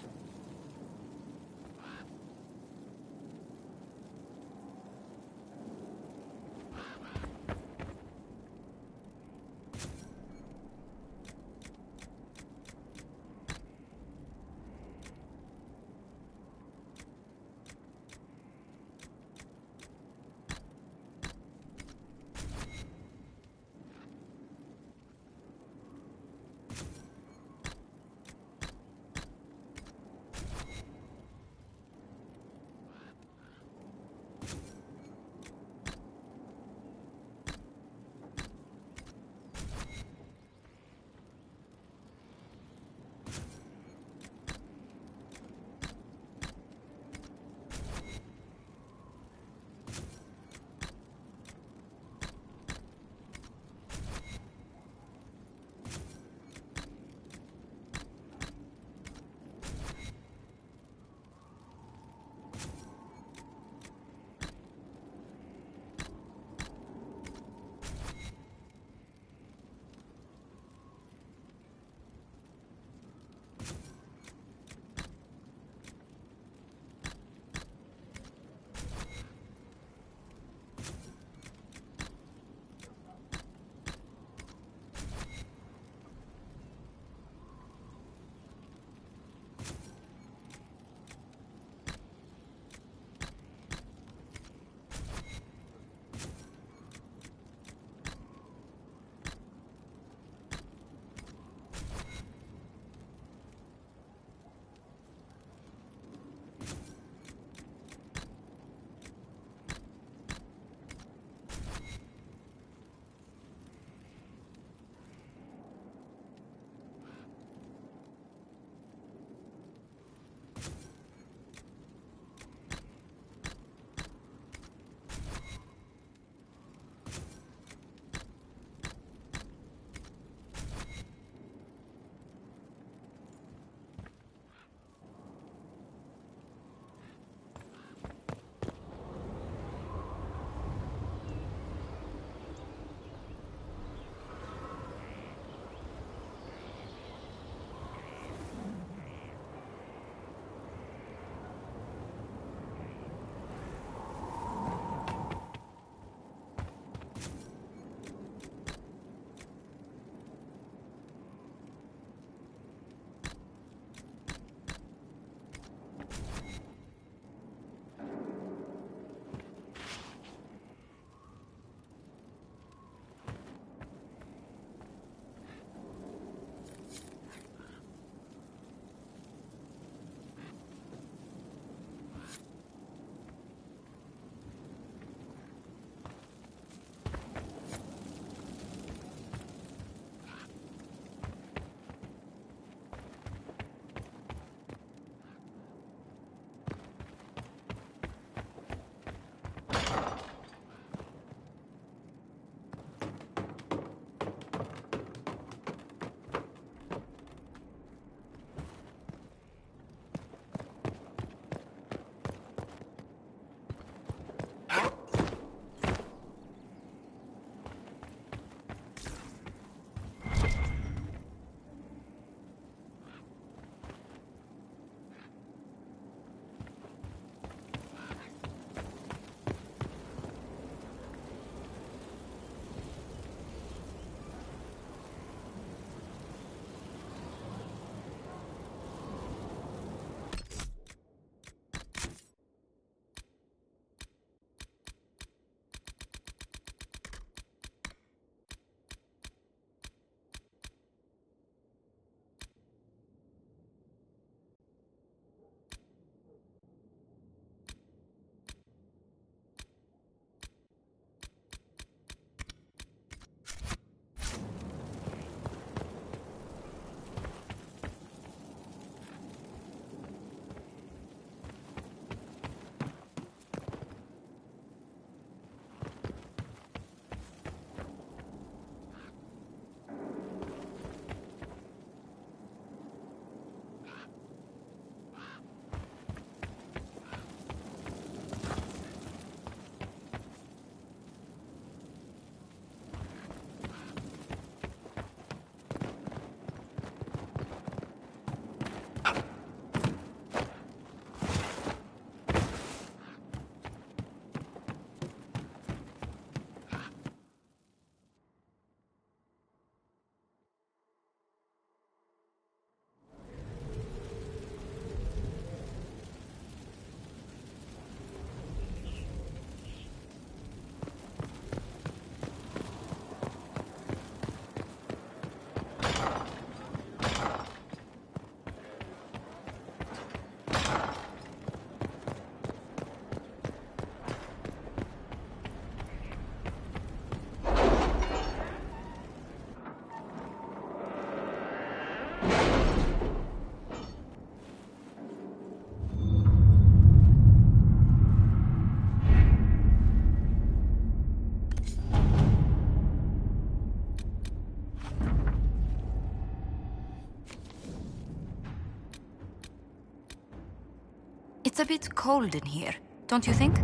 It's a bit cold in here, don't you think?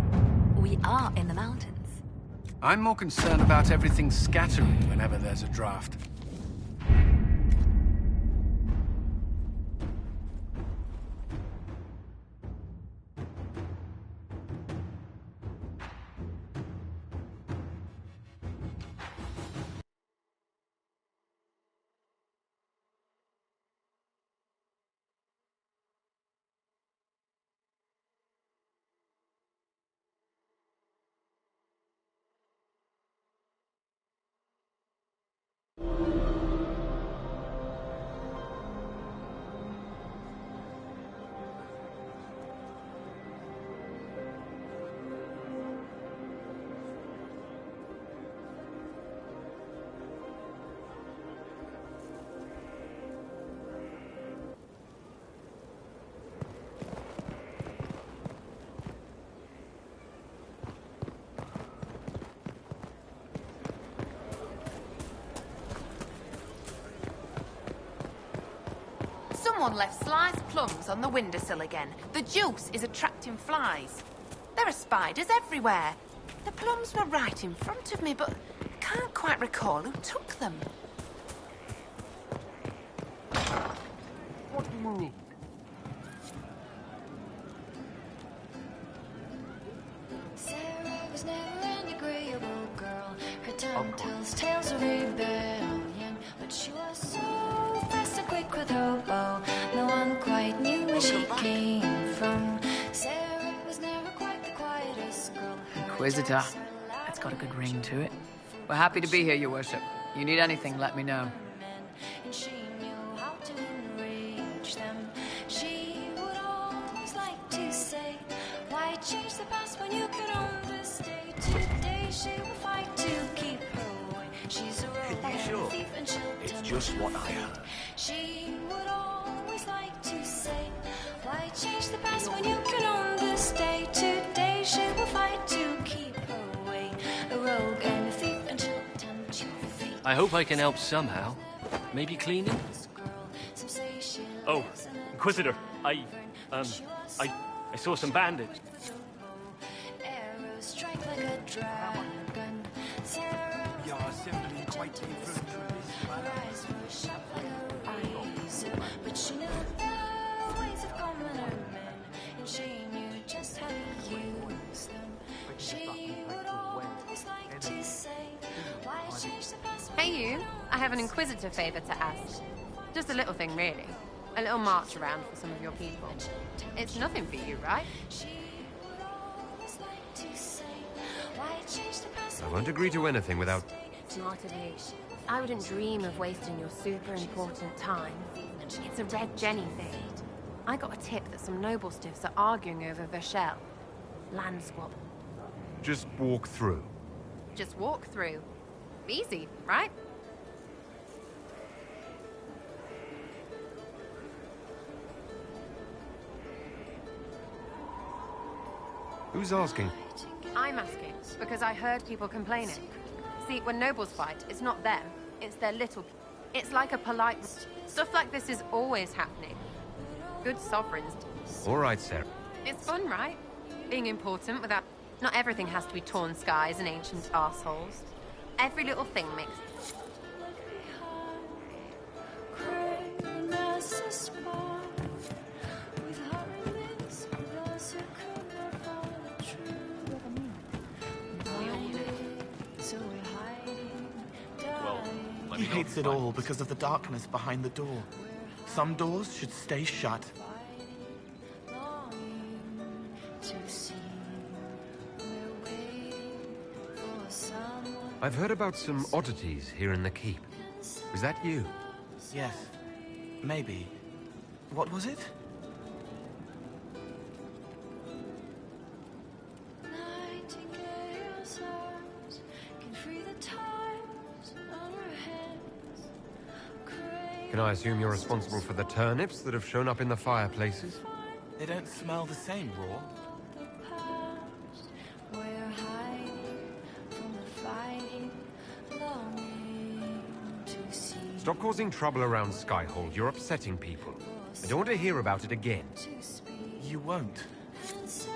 We are in the mountains. I'm more concerned about everything scattering whenever there's a draft. Someone left sliced plums on the windowsill again. The juice is attracting flies. There are spiders everywhere. The plums were right in front of me, but I can't quite recall who took them. What move? Sarah was never an agreeable girl. Her tongue tells tales of rebellion, but she was so fast and quick with her bow. No one quite knew where she came from. Sarah was never quite the quietest girl. Inquisitor. It's got a good ring to it. We're happy to be here, Your Worship. You need anything, let me know. And she knew how to enrage them. She would always like to say, why change the past when you can own this day? Today she will fight to keep her way. She's a rogue and a thief and she'll It's just what I heard. She would always like to say, why change the past when you can own this day? Today she will fight to keep her way. A rogue and a thief and she'll tempt your fate. I hope I can help somehow. Maybe cleaning? Oh, Inquisitor, I saw some bandits. Arrows strike like a dragon. Sarah simply quite her eyes were sharp like a razor, but she knew the ways of common men, and she knew just how to use them. She would always like to say, why change the past? Hey you, I have an Inquisitor favor to ask. Just a little thing, really. A little march around for some of your people. It's nothing for you, right? I won't agree to anything without... Smart of you. I wouldn't dream of wasting your super important time. It's a Red Jenny thing. I got a tip that some noble stiffs are arguing over Vershel. Land swap. Just walk through. Just walk through. Easy, right? Who's asking? I'm asking because I heard people complaining. See, when nobles fight, it's not them, it's their little... It's like a polite... Stuff like this is always happening. Good sovereigns... All right, Sarah. It's fun, right? Being important without... Not everything has to be torn skies and ancient arseholes. Every little thing makes... He hates it all because of the darkness behind the door. Some doors should stay shut. I've heard about some oddities here in the keep. Was that you? Yes. Maybe. What was it? Can I assume you're responsible for the turnips that have shown up in the fireplaces? They don't smell the same raw. Stop causing trouble around Skyhold. You're upsetting people. I don't want to hear about it again. You won't. Just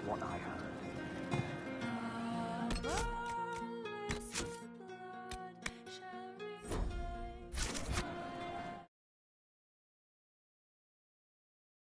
what I heard.